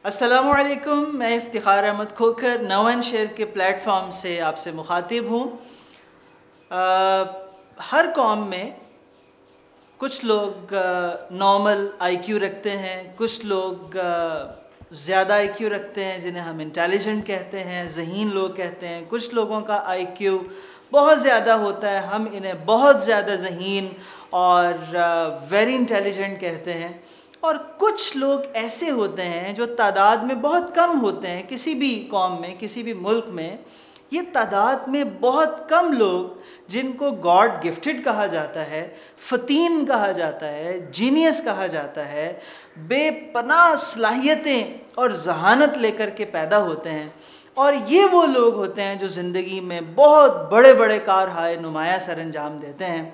السلام علیکم، میں افتخار احمد کھوکھر نون شیئر کے پلیٹ فارم سے آپ سے مخاطب ہوں۔ ہر قوم میں کچھ لوگ نارمل آئی کیو رکھتے ہیں، کچھ لوگ زیادہ آئی کیو رکھتے ہیں جنہیں ہم انٹیلیجنٹ کہتے ہیں، ذہین لوگ کہتے ہیں۔ کچھ لوگوں کا آئی کیو بہت زیادہ ہوتا ہے، ہم انہیں بہت زیادہ ذہین اور ویری انٹیلیجنٹ کہتے ہیں۔ اور کچھ لوگ ایسے ہوتے ہیں جو تعداد میں بہت کم ہوتے ہیں، کسی بھی قوم میں، کسی بھی ملک میں یہ تعداد میں بہت کم لوگ جن کو گاڈ گفٹڈ کہا جاتا ہے، فطین کہا جاتا ہے، جینیس کہا جاتا ہے، بے پناہ صلاحیتیں اور ذہانت لے کر کے پیدا ہوتے ہیں، اور یہ وہ لوگ ہوتے ہیں جو زندگی میں بہت بڑے بڑے کارہائے نمایاں سر انجام دیتے ہیں۔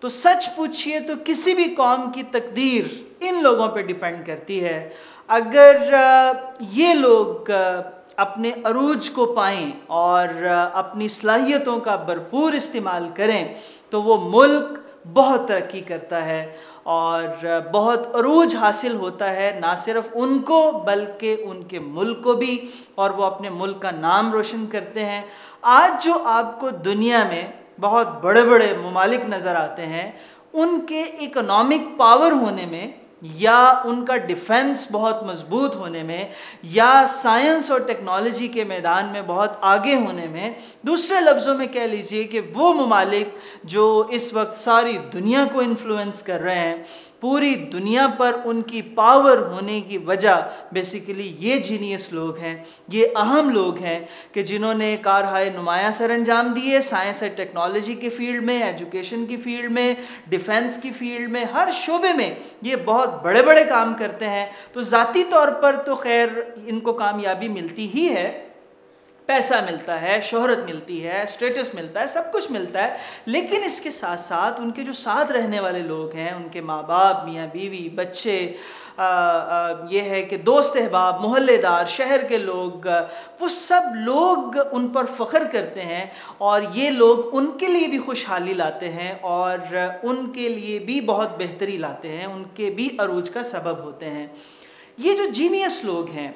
تو سچ پوچھئے تو کسی بھی قوم کی تقدیر ان لوگوں پہ ڈیپینڈ کرتی ہے۔ اگر یہ لوگ اپنے عروج کو پائیں اور اپنی صلاحیتوں کا بھرپور استعمال کریں تو وہ ملک بہت ترقی کرتا ہے اور بہت عروج حاصل ہوتا ہے، نہ صرف ان کو بلکہ ان کے ملک کو بھی، اور وہ اپنے ملک کا نام روشن کرتے ہیں۔ آج جو آپ کو دنیا میں بہت بڑے بڑے ممالک نظر آتے ہیں، ان کے اکنامک پاور ہونے میں یا ان کا ڈیفنس بہت مضبوط ہونے میں یا سائنس اور ٹیکنالوجی کے میدان میں بہت آگے ہونے میں، دوسرے لفظوں میں کہہ لیجئے کہ وہ ممالک جو اس وقت ساری دنیا کو انفلوئنس کر رہے ہیں، پوری دنیا پر ان کی پاور ہونے کی وجہ بیسیکلی یہ جینیس لوگ ہیں، یہ اہم لوگ ہیں کہ جنہوں نے کارہائے نمایاں سر انجام دیے سائنس اور ٹیکنالوجی کے فیلڈ میں، ایجوکیشن کی فیلڈ میں، ڈیفنس کی فیلڈ میں، ہر شعبے میں یہ بہت بڑے بڑے کام کرتے ہیں۔ تو ذاتی طور پر تو خیر ان کو کامیابی ملتی ہی ہے، پیسہ ملتا ہے، شہرت ملتی ہے، اسٹیٹس ملتا ہے، سب کچھ ملتا ہے، لیکن اس کے ساتھ ساتھ ان کے جو ساتھ رہنے والے لوگ ہیں، ان کے ماں باپ، میاں بیوی، بچے، یہ ہے کہ دوست احباب، محلے دار، شہر کے لوگ، وہ سب لوگ ان پر فخر کرتے ہیں، اور یہ لوگ ان کے لیے بھی خوشحالی لاتے ہیں اور ان کے لیے بھی بہت بہتری لاتے ہیں، ان کے بھی عروج کا سبب ہوتے ہیں۔ یہ جو جینیس لوگ ہیں،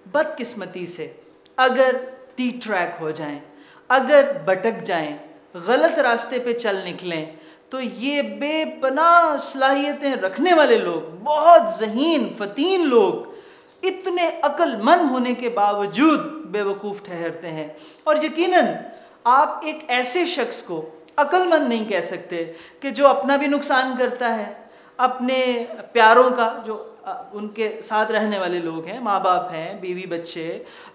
بدقسمتی سے اگر ٹی ٹریک ہو جائیں، اگر بھٹک جائیں، غلط راستے پہ چل نکلیں، تو یہ بے پناہ صلاحیتیں رکھنے والے لوگ، بہت ذہین فطین لوگ، اتنے عقل مند ہونے کے باوجود بے وقوف ٹھہرتے ہیں۔ اور یقیناً آپ ایک ایسے شخص کو عقل مند نہیں کہہ سکتے کہ جو اپنا بھی نقصان کرتا ہے، اپنے پیاروں کا، جو ان کے ساتھ رہنے والے لوگ ہیں، ماں باپ ہیں، بیوی بچے،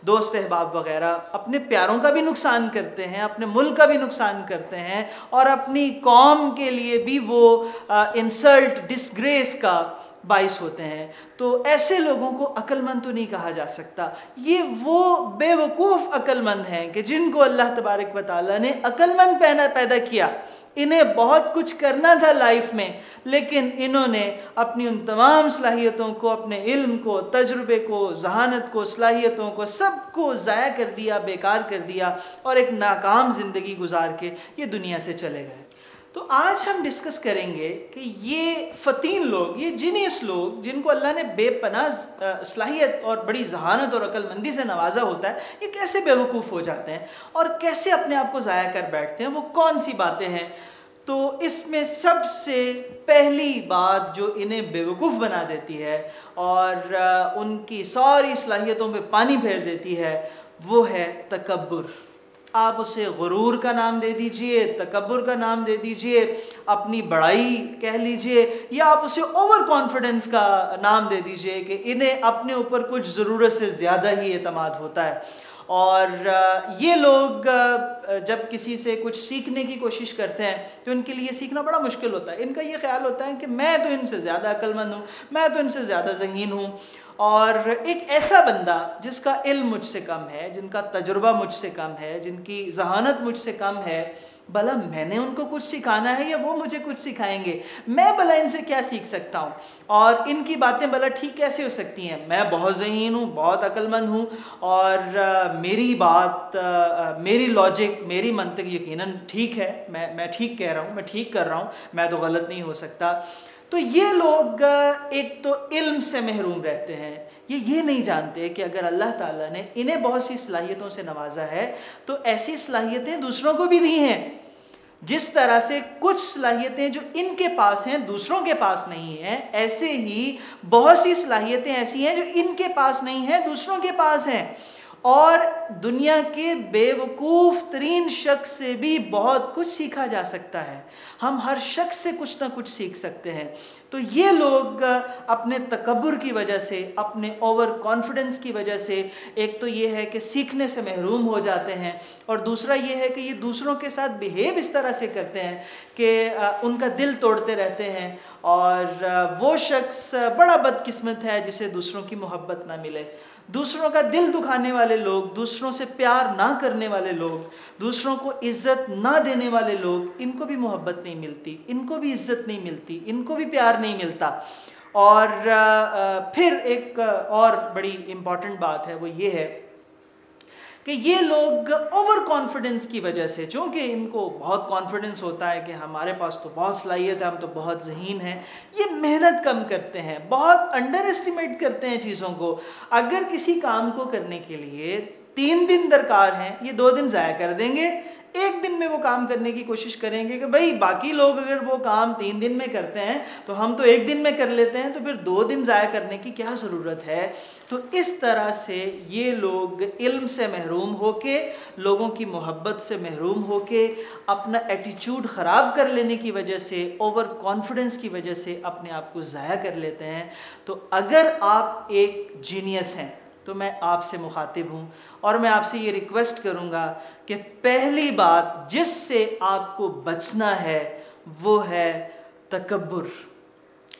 دوست احباب وغیرہ، اپنے پیاروں کا بھی نقصان کرتے ہیں، اپنے ملک کا بھی نقصان کرتے ہیں، اور اپنی قوم کے لیے بھی وہ انسلٹ، ڈسگریس کا باعث ہوتے ہیں۔ تو ایسے لوگوں کو عقل مند تو نہیں کہا جا سکتا۔ یہ وہ بے وقوف عقل مند ہیں کہ جن کو اللہ تبارک و تعالیٰ نے عقل مند پیدا کیا۔ انہیں بہت کچھ کرنا تھا لائف میں، لیکن انہوں نے اپنی ان تمام صلاحیتوں کو، اپنے علم کو، تجربے کو، ذہانت کو، صلاحیتوں کو، سب کو ضائع کر دیا، بیکار کر دیا، اور ایک ناکام زندگی گزار کے یہ دنیا سے چلے گئے۔ تو آج ہم ڈسکس کریں گے کہ یہ فطین لوگ، یہ جینیس لوگ جن کو اللہ نے بے پناہ صلاحیت اور بڑی ذہانت اور عقل مندی سے نوازا ہوتا ہے، یہ کیسے بے وقوف ہو جاتے ہیں اور کیسے اپنے آپ کو ضائع کر بیٹھتے ہیں، وہ کون سی باتیں ہیں؟ تو اس میں سب سے پہلی بات جو انہیں بے وقوف بنا دیتی ہے اور ان کی ساری صلاحیتوں پہ پانی پھیر دیتی ہے، وہ ہے تکبر۔ آپ اسے غرور کا نام دے دیجئے، تکبر کا نام دے دیجئے، اپنی بڑائی کہہ لیجئے، یا آپ اسے اوور کانفیڈنس کا نام دے دیجئے کہ انہیں اپنے اوپر کچھ ضرورت سے زیادہ ہی اعتماد ہوتا ہے۔ اور یہ لوگ جب کسی سے کچھ سیکھنے کی کوشش کرتے ہیں تو ان کے لیے سیکھنا بڑا مشکل ہوتا ہے۔ ان کا یہ خیال ہوتا ہے کہ میں تو ان سے زیادہ عقل مند ہوں، میں تو ان سے زیادہ ذہین ہوں، اور ایک ایسا بندہ جس کا علم مجھ سے کم ہے، جن کا تجربہ مجھ سے کم ہے، جن کی ذہانت مجھ سے کم ہے، بھلا میں نے ان کو کچھ سکھانا ہے یا وہ مجھے کچھ سکھائیں گے؟ میں بھلا ان سے کیا سیکھ سکتا ہوں؟ اور ان کی باتیں بھلا ٹھیک کیسے ہو سکتی ہیں؟ میں بہت ذہین ہوں، بہت عقل مند ہوں، اور میری بات، میری لاجک، میری منطق یقیناً ٹھیک ہے، میں ٹھیک کہہ رہا ہوں، میں ٹھیک کر رہا ہوں، میں تو غلط نہیں ہو سکتا۔ تو یہ لوگ ایک تو علم سے محروم رہتے ہیں، یہ نہیں جانتے کہ اگر اللہ تعالیٰ نے انہیں بہت سی صلاحیتوں سے نوازا ہے تو ایسی صلاحیتیں دوسروں کو بھی دی ہیں، جس طرح سے کچھ صلاحیتیں جو ان کے پاس ہیں دوسروں کے پاس نہیں ہیں، ایسے ہی بہت سی صلاحیتیں ایسی ہیں جو ان کے پاس نہیں ہیں دوسروں کے پاس ہیں، اور دنیا کے بے وقوف ترین شخص سے بھی بہت کچھ سیکھا جا سکتا ہے، ہم ہر شخص سے کچھ نہ کچھ سیکھ سکتے ہیں۔ تو یہ لوگ اپنے تکبر کی وجہ سے، اپنے اوور کانفیڈنس کی وجہ سے، ایک تو یہ ہے کہ سیکھنے سے محروم ہو جاتے ہیں، اور دوسرا یہ ہے کہ یہ دوسروں کے ساتھ بیہیو اس طرح سے کرتے ہیں کہ ان کا دل توڑتے رہتے ہیں، اور وہ شخص بڑا بدقسمت ہے جسے دوسروں کی محبت نہ ملے۔ دوسروں کا دل دکھانے والے لوگ، دوسروں سے پیار نہ کرنے والے لوگ، دوسروں کو عزت نہ دینے والے لوگ، ان کو بھی محبت نہیں ملتی، ان کو بھی عزت نہیں ملتی، ان کو بھی پیار نہیں ملتا۔ اور پھر ایک اور بڑی امپورٹنٹ بات ہے، وہ یہ ہے کہ یہ لوگ اوور کانفیڈنس کی وجہ سے، چونکہ ان کو بہت کانفیڈنس ہوتا ہے کہ ہمارے پاس تو بہت صلاحیت ہے، ہم تو بہت ذہین ہیں، یہ محنت کم کرتے ہیں، بہت انڈر ایسٹیمیٹ کرتے ہیں چیزوں کو۔ اگر کسی کام کو کرنے کے لیے 3 دن درکار ہیں، یہ 2 دن ضائع کر دیں گے، 1 دن میں وہ کام کرنے کی کوشش کریں گے کہ بھائی باقی لوگ اگر وہ کام 3 دن میں کرتے ہیں تو ہم تو 1 دن میں کر لیتے ہیں، تو پھر 2 دن ضائع کرنے کی کیا ضرورت ہے؟ تو اس طرح سے یہ لوگ علم سے محروم ہو کے، لوگوں کی محبت سے محروم ہو کے، اپنا ایٹیچیوڈ خراب کر لینے کی وجہ سے، اوور کانفیڈنس کی وجہ سے اپنے آپ کو ضائع کر لیتے ہیں۔ تو اگر آپ ایک جینیس ہیں تو میں آپ سے مخاطب ہوں، اور میں آپ سے یہ ریکویسٹ کروں گا کہ پہلی بات جس سے آپ کو بچنا ہے وہ ہے تکبر۔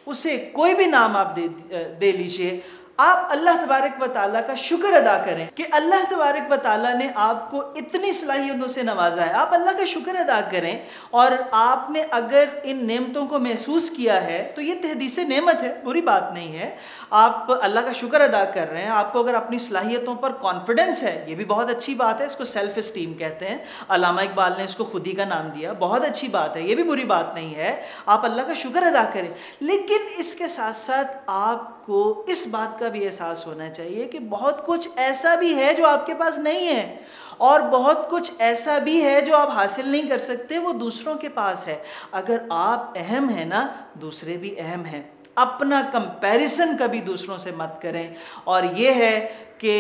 اسے کوئی بھی نام آپ دے لیجئے، آپ اللہ تبارک و تعالیٰ کا شکر ادا کریں کہ اللہ تبارک و تعالیٰ نے آپ کو اتنی صلاحیتوں سے نوازا ہے، آپ اللہ کا شکر ادا کریں، اور آپ نے اگر ان نعمتوں کو محسوس کیا ہے تو یہ تحدیث نعمت ہے، بری بات نہیں ہے، آپ اللہ کا شکر ادا کر رہے ہیں۔ آپ کو اگر اپنی صلاحیتوں پر کانفیڈنس ہے، یہ بھی بہت اچھی بات ہے، اس کو سیلف اسٹیم کہتے ہیں، علامہ اقبال نے اس کو خودی کا نام دیا، بہت اچھی بات ہے، یہ بھی بری بات نہیں ہے، آپ اللہ کا شکر ادا کریں۔ لیکن اس کے ساتھ ساتھ آپ کو اس بات کا بھی احساس ہونا چاہیے کہ بہت کچھ ایسا بھی ہے جو آپ کے پاس نہیں ہے، اور بہت کچھ ایسا بھی ہے جو آپ حاصل نہیں کر سکتے، وہ دوسروں کے پاس ہے۔ اگر آپ اہم ہیں نا، دوسرے بھی اہم ہیں۔ اپنا کمپیریزن کبھی دوسروں سے مت کریں، اور یہ ہے کہ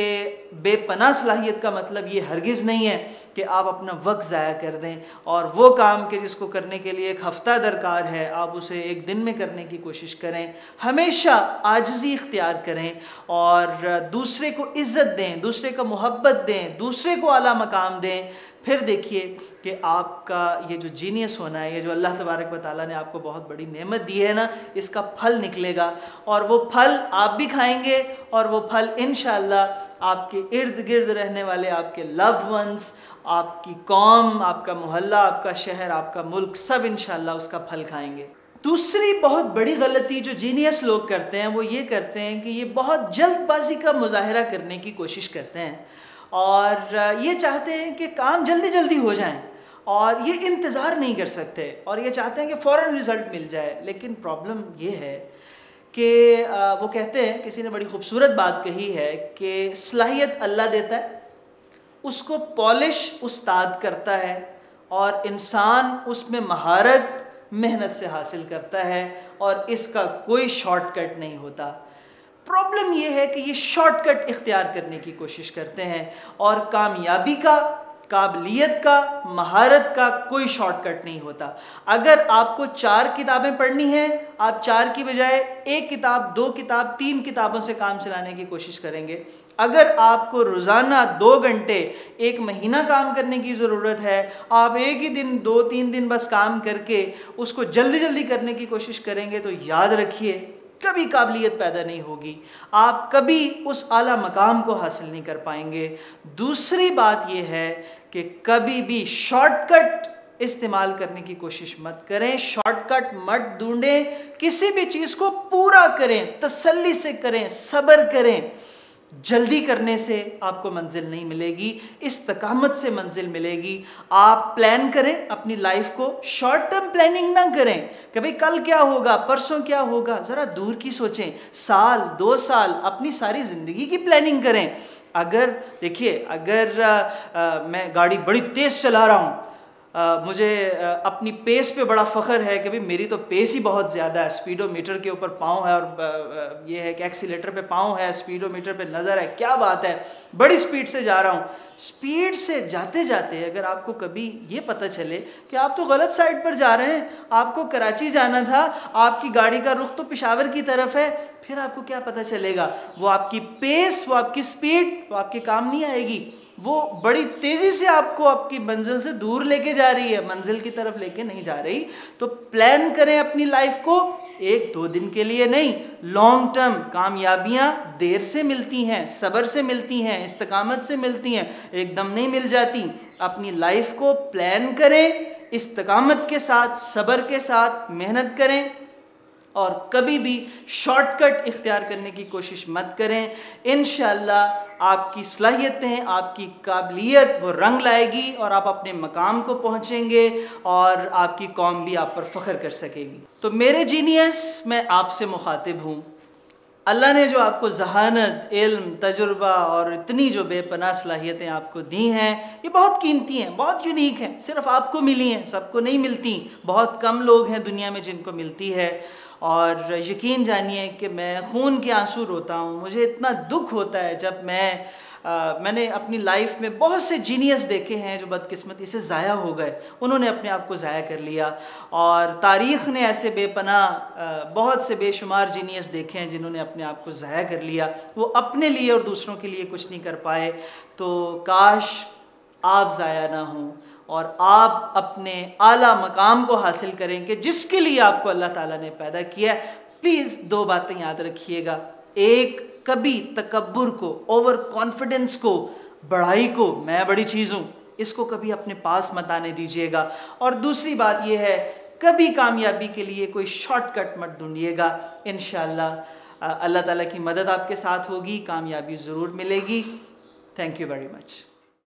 بے پناہ صلاحیت کا مطلب یہ ہرگز نہیں ہے کہ آپ اپنا وقت ضائع کر دیں، اور وہ کام کہ جس کو کرنے کے لیے 1 ہفتہ درکار ہے آپ اسے 1 دن میں کرنے کی کوشش کریں۔ ہمیشہ عاجزی اختیار کریں، اور دوسرے کو عزت دیں، دوسرے کو محبت دیں، دوسرے کو اعلیٰ مقام دیں۔ پھر دیکھیے کہ آپ کا یہ جو جینیس ہونا ہے، یہ جو اللہ تبارک و تعالیٰ نے آپ کو بہت بڑی نعمت دی ہے نا، اس کا پھل نکلے گا، اور وہ پھل آپ بھی کھائیں گے، اور وہ پھل انشاءاللہ آپ کے ارد گرد رہنے والے آپ کے لوڈ ونس، آپ کی قوم، آپ کا محلہ، آپ کا شہر، آپ کا ملک، سب انشاءاللہ اس کا پھل کھائیں گے۔ دوسری بہت بڑی غلطی جو جینیس لوگ کرتے ہیں وہ یہ کرتے ہیں کہ یہ بہت جلد بازی کا مظاہرہ کرنے کی کوشش کرتے ہیں، اور یہ چاہتے ہیں کہ کام جلدی جلدی ہو جائیں، اور یہ انتظار نہیں کر سکتے، اور یہ چاہتے ہیں کہ فوراً رزلٹ مل جائے۔ لیکن پرابلم یہ ہے کہ وہ کہتے ہیں، کسی نے بڑی خوبصورت بات کہی ہے کہ صلاحیت اللہ دیتا ہے، اس کو پالش استاد کرتا ہے، اور انسان اس میں مہارت محنت سے حاصل کرتا ہے، اور اس کا کوئی شارٹ کٹ نہیں ہوتا۔ پرابلم یہ ہے کہ یہ شارٹ کٹ اختیار کرنے کی کوشش کرتے ہیں، اور کامیابی کا، قابلیت کا، مہارت کا کوئی شارٹ کٹ نہیں ہوتا۔ اگر آپ کو 4 کتابیں پڑھنی ہیں، آپ 4 کی بجائے 1 کتاب، 2 کتاب، 3 کتابوں سے کام چلانے کی کوشش کریں گے۔ اگر آپ کو روزانہ 2 گھنٹے 1 مہینہ کام کرنے کی ضرورت ہے، آپ ایک ہی دن 2-3 دن بس کام کر کے اس کو جلدی جلدی کرنے کی کوشش کریں گے، تو یاد رکھیے کبھی قابلیت پیدا نہیں ہوگی، آپ کبھی اس اعلیٰ مقام کو حاصل نہیں کر پائیں گے۔ دوسری بات یہ ہے کہ کبھی بھی شارٹ کٹ استعمال کرنے کی کوشش مت کریں، شارٹ کٹ مت ڈھونڈیں، کسی بھی چیز کو پورا کریں، تسلی سے کریں، صبر کریں، جلدی کرنے سے آپ کو منزل نہیں ملے گی، استقامت سے منزل ملے گی۔ آپ پلان کریں اپنی لائف کو، شارٹ ٹرم پلاننگ نہ کریں کہ بھئی کل کیا ہوگا، پرسوں کیا ہوگا، ذرا دور کی سوچیں، سال 2 سال اپنی ساری زندگی کی پلاننگ کریں۔ اگر دیکھیے، اگر میں گاڑی بڑی تیز چلا رہا ہوں، مجھے اپنی پیس پہ بڑا فخر ہے کہ بھئی میری تو پیس ہی بہت زیادہ ہے، اسپیڈو میٹر کے اوپر پاؤں ہے، اور یہ ہے کہ ایکسیلیٹر پہ پاؤں ہے، اسپیڈو میٹر پہ نظر ہے، کیا بات ہے، بڑی سپیڈ سے جا رہا ہوں۔ سپیڈ سے جاتے جاتے اگر آپ کو کبھی یہ پتہ چلے کہ آپ تو غلط سائڈ پر جا رہے ہیں، آپ کو کراچی جانا تھا، آپ کی گاڑی کا رخ تو پشاور کی طرف ہے، پھر آپ کو کیا پتہ چلے گا؟ وہ آپ کی پیس، وہ آپ کی سپیڈ، وہ آپ کے کام نہیں آئے گی، وہ بڑی تیزی سے آپ کو آپ کی منزل سے دور لے کے جا رہی ہے، منزل کی طرف لے کے نہیں جا رہی۔ تو پلان کریں اپنی لائف کو، 1-2 دن کے لیے نہیں، لانگ ٹرم۔ کامیابیاں دیر سے ملتی ہیں، صبر سے ملتی ہیں، استقامت سے ملتی ہیں، ایک دم نہیں مل جاتی۔ اپنی لائف کو پلان کریں، استقامت کے ساتھ، صبر کے ساتھ محنت کریں، اور کبھی بھی شارٹ کٹ اختیار کرنے کی کوشش مت کریں۔ انشاءاللہ آپ کی صلاحیتیں، آپ کی قابلیت وہ رنگ لائے گی، اور آپ اپنے مقام کو پہنچیں گے، اور آپ کی قوم بھی آپ پر فخر کر سکے گی۔ تو میرے جینیس، میں آپ سے مخاطب ہوں۔ اللہ نے جو آپ کو ذہانت، علم، تجربہ اور اتنی جو بے پناہ صلاحیتیں آپ کو دی ہیں، یہ بہت قیمتی ہیں، بہت یونیک ہیں، صرف آپ کو ملی ہیں، سب کو نہیں ملتی۔ بہت کم لوگ ہیں دنیا میں جن کو ملتی ہے، اور یقین جانیے کہ میں خون کے آنسو روتا ہوں، مجھے اتنا دکھ ہوتا ہے جب میں نے اپنی لائف میں بہت سے جینیس دیکھے ہیں جو بدقسمتی سے ضائع ہو گئے، انہوں نے اپنے آپ کو ضائع کر لیا، اور تاریخ نے ایسے بے پناہ بہت سے بے شمار جینیس دیکھے ہیں جنہوں نے اپنے آپ کو ضائع کر لیا، وہ اپنے لیے اور دوسروں کے لیے کچھ نہیں کر پائے۔ تو کاش آپ ضائع نہ ہوں، اور آپ اپنے اعلیٰ مقام کو حاصل کریں کہ جس کے لیے آپ کو اللہ تعالیٰ نے پیدا کیا ہے۔ پلیز 2 باتیں یاد رکھیے گا۔ ایک، کبھی تکبر کو، اوور کانفیڈنس کو، بڑائی کو، میں بڑی چیز ہوں، اس کو کبھی اپنے پاس مت آنے دیجیے گا۔ اور دوسری بات یہ ہے، کبھی کامیابی کے لیے کوئی شارٹ کٹ مت ڈھونڈیے گا۔ انشاءاللہ اللہ تعالیٰ کی مدد آپ کے ساتھ ہوگی، کامیابی ضرور ملے گی۔ Thank you very much.